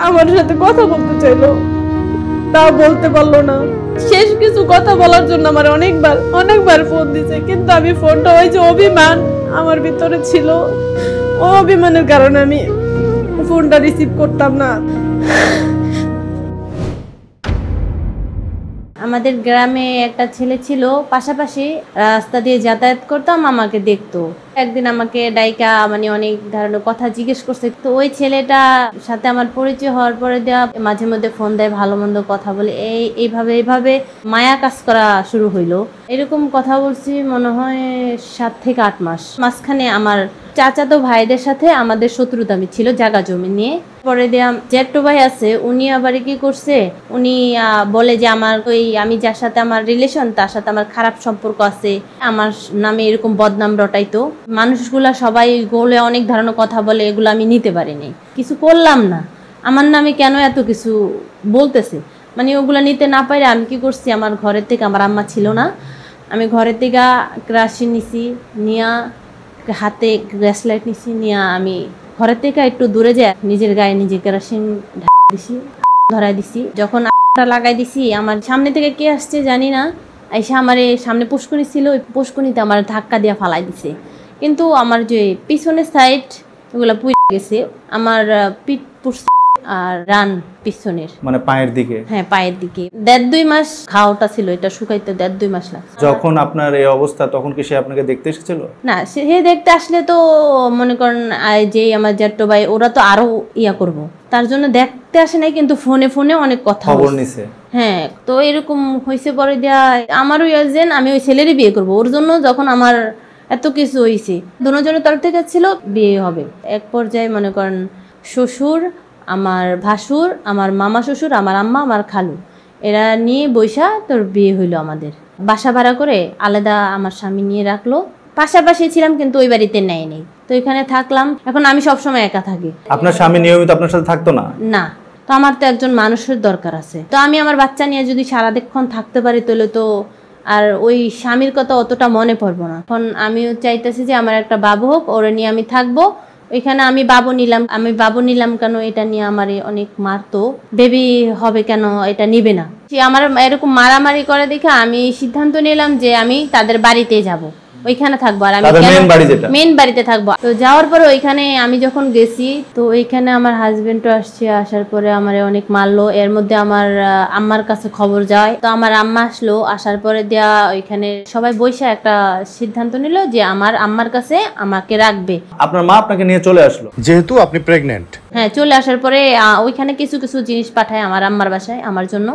আমার সাথে কথা বলতে চাইলো, তা বলতে পারলো না। শেষ কিছু কথা বলার জন্য আমার অনেকবার ফোন দিছে, কিন্তু আমি ফোনটা ওই যে অভিমান আমার ভিতরে ছিল, ও অভিমানের কারণে আমি ফোনটা রিসিভ করতাম না। আমাদের গ্রামে একটা ছেলে ছিল, পাশাপাশি রাস্তা দিয়ে যাতায়াত করতাম, আমাকে দেখতো। একদিন আমাকে ডাইকা অনেক ধরনের কথা জিজ্ঞেস করছে। তো ওই ছেলেটা সাথে আমার পরিচয় হওয়ার পরে দেওয়া মাঝে মধ্যে ফোন দেয়, ভালো মন্দ কথা বলে, এইভাবে মায়া কাজ করা শুরু হইলো। এরকম কথা বলছি মনে হয় 7 থেকে 8 মাস। মাঝখানে আমার চাচাতো ভাইদের সাথে আমাদের শত্রুতামি ছিল জায়গা জমি নিয়ে। পরে দেয়া জ্যাঠু ভাই আছে, উনি আবার কি করছে, উনি বলে যে আমি যার সাথে আমার রিলেশন তার সাথে আমার খারাপ সম্পর্ক আছে, আমার নামে এরকম বদনাম রটাইতো। মানুষগুলা সবাই গোলে অনেক ধরনের কথা বলে, এগুলো আমি নিতে পারিনি, কিছু করলাম না, আমার নামে কেন এত কিছু বলতেছে, ওগুলা নিতে না পারে আমি কি করছি, আমার ঘরের থেকে, আমার আম্মা ছিল না, আমি ঘরের থেকে কেরোসিন নিছি, নিয়া হাতে গ্যাস লাইট নিছি, নিয়া আমি ঘরের থেকে একটু দূরে যায় নিজের গায়ে নিজে কেরোসিন দিছি, ধরাই দিছি। যখন লাগাই দিছি, আমার সামনে থেকে কে আসছে জানি না, এসে আমার সামনে পুষ্করণী ছিল, ওই পুষ্করণীতে আমার ধাক্কা দিয়ে ফালাই দিছে। কিন্তু আমার যে পিছনের সাইড ওগুলা পুড়ে গেছে, আমার পিঠ পুষছে আর রান পিছনের পায়ের দিকে। হ্যাঁ, পায়ের দিকে 1.5-2 মাস ঘাওটা ছিল, এটা শুকাইতে 1.5-2 মাস লাগছে। যখন আপনার এই অবস্থা, তখন কি সে আপনাকে দেখতে এসেছিল? না, সে দেখতে আসলে তো মনে করেন যে আমার জ্যাঠু ভাই ওরা তো আরো করব, তার জন্য দেখতে আসে নাই, কিন্তু ফোনে অনেক কথা খবর নিছে। হ্যাঁ, তো এরকম হয়েছে। পরে দেয়া আমারও এজেন্ট, আমি ওই ছেলেরই বিয়ে করব, ওর জন্য যখন আমার এত কিছু হয়েছে, দুজনের তরফ থেকে ছিল বিয়ে হবে। এক পর্যায়ে মনে করেন শ্বশুর, আমার ভাসুর, আমার মামা শ্বশুর, আমার আম্মা, আমার খালু, এরা নিয়ে বৈশা তোর বিয়ে হইলো। আমাদের বাসা ভাড়া করে আলাদা আমার স্বামী নিয়ে রাখলো, পাশাপাশি ছিলাম কিন্তু ওই বাড়িতে নেয় নেই, তো এখানে থাকলাম। এখন আমি সবসময় একা থাকি। আপনার স্বামী নিয়মিত আপনার সাথে থাকতো না? না, তো আমার তো একজন মানুষের দরকার আছে, তো আমি আমার বাচ্চা নিয়ে যদি সারাক্ষণ থাকতে পারি তাহলে তো আর ওই স্বামীর কথা অতটা মনে পড়বো না। এখন আমিও চাইতেছি যে আমার একটা বাবু হোক, ওরে নিয়ে আমি থাকবো। ওইখানে আমি বাবু নিলাম কেন, এটা নিয়ে আমার অনেক মারতো, বেবি হবে কেন এটা নিবে না, আমার এরকম মারামারি করে দেখে আমি সিদ্ধান্ত নিলাম যে আমি তাদের বাড়িতে যাব, ওইখানে থাকবো, আর আমি মেন বাড়িতে থাকবো। তো যাওয়ার পরে ওইখানে আমি যখন গেছি, তো ওইখানে আমার হাজবেন্ডও আসছে, আসার পরে আমার অনেক মারলো। এর মধ্যে আমার আম্মার কাছে খবর যায়, তো আমার আম্মা আসলো, আসার পরে দেয়া ওইখানে সবাই বসে একটা সিদ্ধান্ত নিল যে আমার আম্মার কাছে আমাকে রাখবে। আপনার মা আপনাকে নিয়ে চলে আসলো যেহেতু আপনি প্রেগন্যান্ট? হ্যাঁ, চলে আসার পরে ওইখানে কিছু জিনিস পাঠায় আমার আম্মার বাসায় আমার জন্য।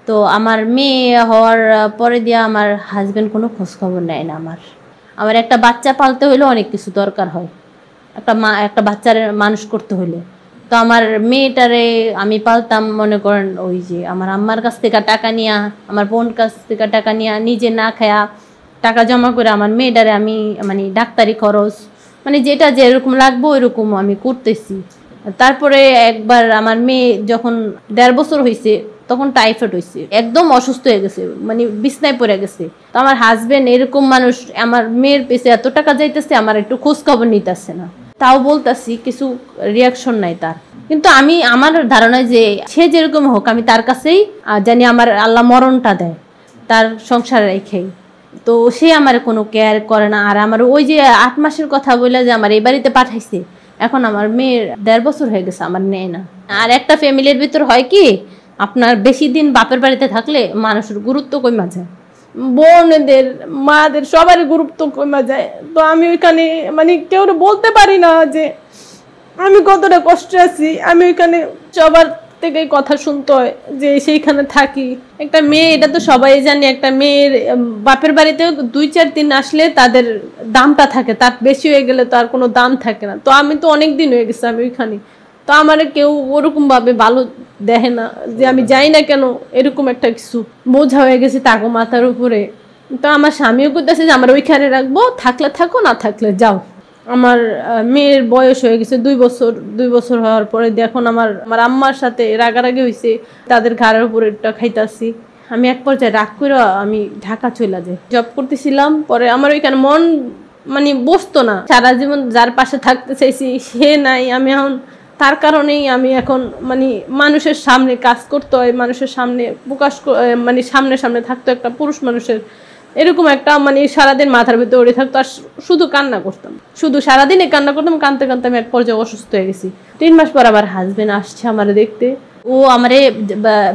তো আমার মেয়ে হওয়ার পরে দিয়া আমার হাজবেন্ড কোনো খোঁজ খবর নেয় না। আমার একটা বাচ্চা পালতে হইলে অনেক কিছু দরকার হয়, একটা বাচ্চার মানুষ করতে হইলে। তো আমার মেয়েটারে আমি পালতাম মনে করেন ওই যে আমার আম্মার কাছ থেকে টাকা নিয়া, আমার বোন কাছ থেকে টাকা নিয়া, নিজে না খায়া টাকা জমা করে আমার মেয়েটারে আমি ডাক্তারি খরচ যেটা যেরকম লাগবো ওইরকম আমি করতেছি। তারপরে একবার আমার মেয়ে যখন 1.5 বছর হয়েছে, তখন টাইফয়েড হয়েছে, একদম অসুস্থ হয়ে গেছে, বিছনায় পড়ে গেছে। তো আমার হাজবেন্ড এরকম মানুষ, আমার মেয়ের পেছে এত টাকা যাইতেছে, আমার একটু খোঁজ খবর নিতেছে না, তাও বলতাছি, কিছু রিয়াকশন নাই তার। কিন্তু আমার ধারণা যে সে যেরকম হোক, আমি তার কাছেই জানি আমার আল্লাহ মরণটা দেয় তার সংসার রেখেই। তো সে আমার কোনো কেয়ার করে না। আর আমার ওই যে 8 মাসের কথা বলে যে আমার এই বাড়িতে পাঠাইছে, এখন আমার মেয়ের 1.5 বছর হয়ে গেছে, আমার নেয় না। আর একটা ফ্যামিলির ভিতর হয় কি, আপনার বেশি দিন বাপের বাড়িতে থাকলে মানুষের গুরুত্ব কমে যায়, বোনদের, মাদের, সবার গুরুত্ব কমে যায়। তো আমি ওইখানে কেউ বলতে পারি না যে আমি কতটা কষ্টে আছি। আমি ওইখানে সবার থেকে কথা শুনতে হয় যে সেইখানে থাকি। একটা মেয়ে, এটা তো সবাই জানে, একটা মেয়ের বাপের বাড়িতে 2-4 দিন আসলে তাদের দামটা থাকে, তার বেশি হয়ে গেলে তো আর কোনো দাম থাকে না। তো আমি তো অনেক দিন হয়ে গেছে আমি ওইখানে, তো আমার কেউ ওরকম ভাবে ভালো দেখে না, যে আমি যাই না কেন, এরকম একটা কিছু বোঝা হয়ে গেছে তাকে মাথার উপরে। তো আমার স্বামীও করতেছে যে আমার ওইখানে রাখবো, থাকলে থাকো, না থাকলে যাও। আমার মেয়ের বয়স হয়ে গেছে 2 বছর হওয়ার পরে এখন আমার আম্মার সাথে রাগারাগি হয়েছে, তাদের ঘাড়ের উপরে একটা খাইতাছি। আমি এক পর্যায়ে রাগ করে আমি ঢাকা চলে যাই, জব করতেছিলাম। পরে আমার ওইখানে মন বসতো না, সারা জীবন যার পাশে থাকতে চাইছি সে নাই। আমি এখন তার কারণেই আমি এখন মানে মানুষের সামনে কাজ করতে হয়, মানুষের সামনে মানে সামনে সামনে থাকতো একটা পুরুষ মানুষের, এরকম একটা মানে সারাদিন মাথার ভিতরে ওড়ে থাকতো। আর শুধু কান্না করতাম, শুধু সারাদিনে কান্না করতাম, কানতে কানতে আমি এক পর্যায়ে অসুস্থ হয়ে গেছি। 3 মাস পর আমার হাজবেন্ড আসছে আমার দেখতে। ও আমারে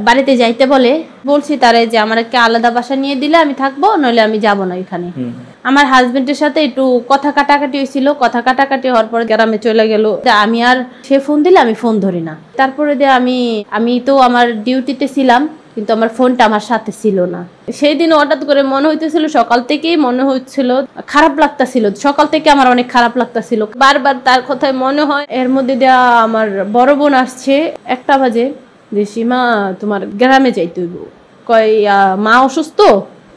বাড়িতে যাইতে বলছি তারে যে আমাকে আলাদা বাসা নিয়ে দিলে আমি থাকবো, নইলে আমি যাব না এখানে। আমার হাজবেন্ডের সাথে একটু কথা কাটাকাটি হয়েছিল, কথা কাটাকাটি হওয়ার পর গ্রামে চলে গেল। আমি আর সে ফোন দিলে আমি ফোন ধরি না। তারপরে দিয়ে আমি তো আমার ডিউটিতে ছিলাম, কিন্তু আমার ফোনটা আমার সাথে ছিল না। সেই দিন হঠাৎ করে মনে হইতেছিল, সকাল থেকেই মনে হচ্ছিল, খারাপ লাগতেছিল, সকাল থেকে আমার অনেক খারাপ লাগতেছিল, বারবার তার কথায় মনে হয়। এর মধ্যে দেয়া আমার বড় বোন আসছে 1টা বাজে, যে সীমা তোমার গ্রামে যাইতে হইব, কয় মা অসুস্থ,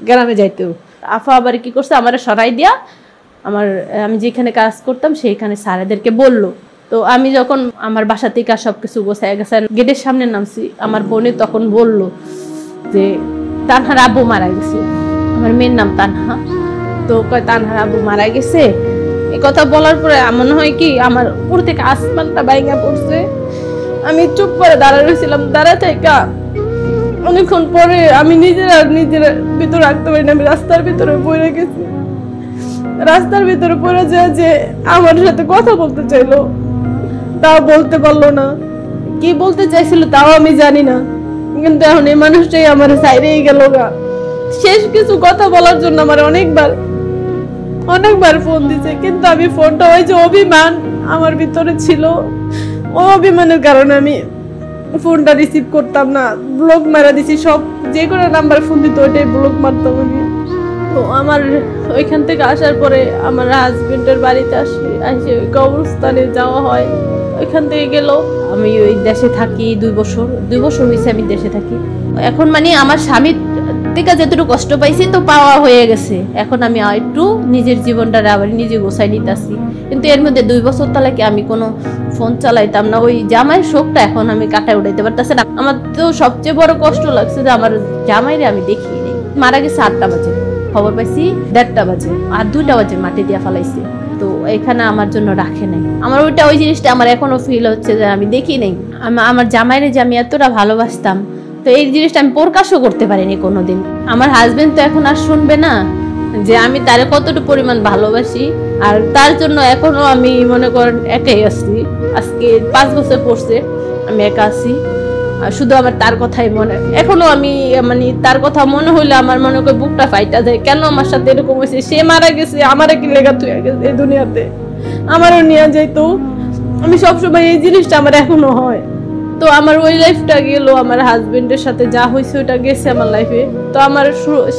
গ্রামে যাইতে হইব। আফা আবার কি করছে, আমার সরাই দিয়া আমি যেখানে কাজ করতাম সেইখানে স্যারেদেরকে বললো। তো আমি যখন আমার বাসা থেকে আর সবকিছু গোছায় গেছে গেটের সামনে নামছি, আমার বোনে তখন বললো যে তানহার আব্বু মারা গেছে। আমার মেয়ের নাম তানহা। তো কয় তানহার আব্বু মারা গেছে। এই কথা বলার পরে মনে হয় কি আমার উপর থেকে আসমানটা বাইঙ্গা পড়ছে। আমি চুপ করে দাঁড়ায় রয়েছিলাম। দাঁড়া থেকে অনেকক্ষণ পরে আমি নিজের ভিতরে রাখতে পারি না, আমি রাস্তার ভিতরে পড়ে গেছি। রাস্তার ভিতরে পড়ে যায় যে আমার সাথে কথা বলতে চাইলো, তাও বলতে পারলো না। কি বলতে চাইছিল তাও আমি জানি না, কিন্তু এখন এই মানুষটাই আমার সাইডেই গেল গা। শেষ কিছু কথা বলার জন্য আমার অনেকবার ফোন দিছে, কিন্তু আমি ফোনটা, ওই যে অভিমান আমার ভিতরে ছিল, ও অভিমানের কারণে আমি ফোনটা রিসিভ করতাম না, ব্লক মারা দিছি। সব যে কোনো নাম্বার ফোন দিত ওইটাই ব্লক মারতাম আমি। তো আমার ওইখান থেকে আসার পরে আমার হাজবেন্ডের বাড়িতে আসে ওই কবরস্থানে যাওয়া হয়। ওইখান থেকে গেল, আমি ওই দেশে থাকি 2 বছর হয়েছে আমি দেশে থাকি। এখন মানে আমার স্বামীর থেকে যেটুকু কষ্ট পাইছি তো পাওয়া হয়ে গেছে। এখন আমি একটু নিজের জীবনটা আবার নিজে গোছাই নিতেছি। কিন্তু এর মধ্যে 2 বছর তালাকে আমি কোনো ফোন চালাইতাম না। ওই জামাইয়ের শোকটা এখন আমি কাটায় উঠাইতে পারতেছি না। আমার তো সবচেয়ে বড় কষ্ট লাগছে যে আমার জামাইরে আমি দেখি নেই। মারা গেছে 8টা বাজে, খবর পাইছি 1:30 বাজে, আর 2টা বাজে মাটি দিয়া ফালাইছে। তো এখানে আমার জন্য রাখে নাই। আমার ওই জিনিসটা আমার এখনো ফিল হচ্ছে যে আমি দেখি নাই আমার জামাইরে যে আমি এতটা ভালোবাসতাম। তো এই জিনিসটা আমি প্রকাশও করতে পারিনি কোনোদিন। আমার হাজবেন্ড তো এখন আর শুনবে না যে আমি তারে কতটুকু পরিমাণ ভালোবাসি, আর তার জন্য এখনো আমি মনে করেন একাই আছি। আজকে 5 বছর পড়ছে আমি একা আছি, শুধু আমার তার কথাই মনে। এখনো আমি মানে তার কথা মনে হইলে আমার মনে করে বুকটা ফাইটা যায়। কেন আমার সাথে এরকম হয়েছে? সে মারা গেছে, আমারে কি লেগা তুই এই দুনিয়াতে, আমারও নিয়ে যাইতো। আমি সবসময় এই জিনিসটা আমার এখনো হয়। তো আমার ওই লাইফটা গেল, আমার হাজবেন্ডের সাথে যা হয়েছে ওটা গেছে আমার লাইফে। তো আমার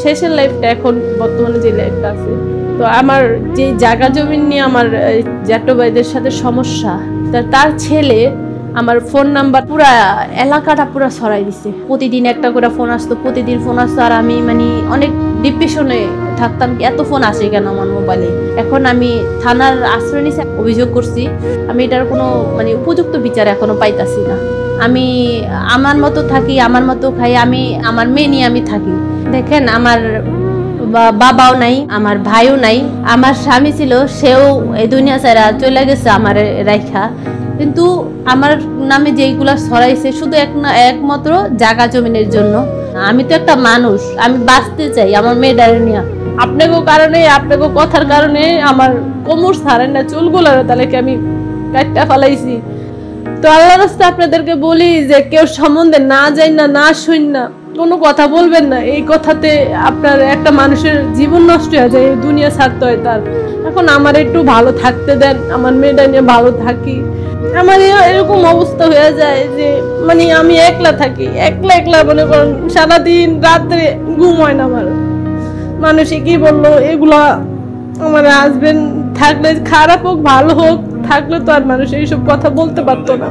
শেষের লাইফটা এখন বর্তমানে যে লাইফটা আছে, তো আমার যে জায়গা জমি নিয়ে আমার জ্যাঠো ভাইদের সাথে সমস্যা, তার ছেলে আমার ফোন নাম্বার পুরা এলাকাটা পুরা ছড়াই দিছে। প্রতিদিন একটা করে ফোন আসতো, আর আমি মানে অনেক ডিপ্রেশনে থাকতাম, এত ফোন আসে কেন আমার মোবাইলে। এখন আমি থানার আশ্রয় নিয়ে অভিযোগ করছি, আমি এটার কোনো মানে উপযুক্ত বিচার এখনো পাইতাছি না। আমি আমার মতো থাকি, আমার মতো খাই, আমি আমার মেয়ে নিয়ে আমি থাকি। দেখেন আমার বাবাও নাই, আমার ভাইও নাই। আমার স্বামী ছিল, সেও এই দুনিয়া ছাড়া চলে গেছে আমার রাইখা। কিন্তু আমার নামে যেইগুলা ছড়াইছে শুধু একমাত্র জায়গা জমিনের জন্য। আমি তো একটা মানুষ, আমি বাঁচতে চাই আমার মেয়েটারে নিয়ে। আপনাকে কারণে, আপনাকে কথার কারণে আমার কোমর ছাড়েন না, চুলগুলার তাহলে আমি কাটটা ফালাইছি। তো আল্লাহর রাস্তায় আপনাদেরকে বলি যে কেউ সম্বন্ধে না যাই না শুন না, কোনো কথা বলবেন না। এই কথাতে আপনার একটা মানুষের জীবন নষ্ট হয়ে যায়, এই দুনিয়া ছাড়তে হয় তার। এখন আমার একটু ভালো থাকতে দেন, আমার মেয়েটা নিয়ে ভালো থাকি। আমার এরকম অবস্থা হয়ে যায় যে মানে আমি একলা থাকি, একলা মনে করেন সারাদিন রাত্রে ঘুম হয় না আমার। মানুষে কি বললো এগুলা, আমার হাজবেন্ড থাকলে খারাপ হোক ভালো হোক, থাকলে তো আর মানুষ এইসব কথা বলতে পারতো না।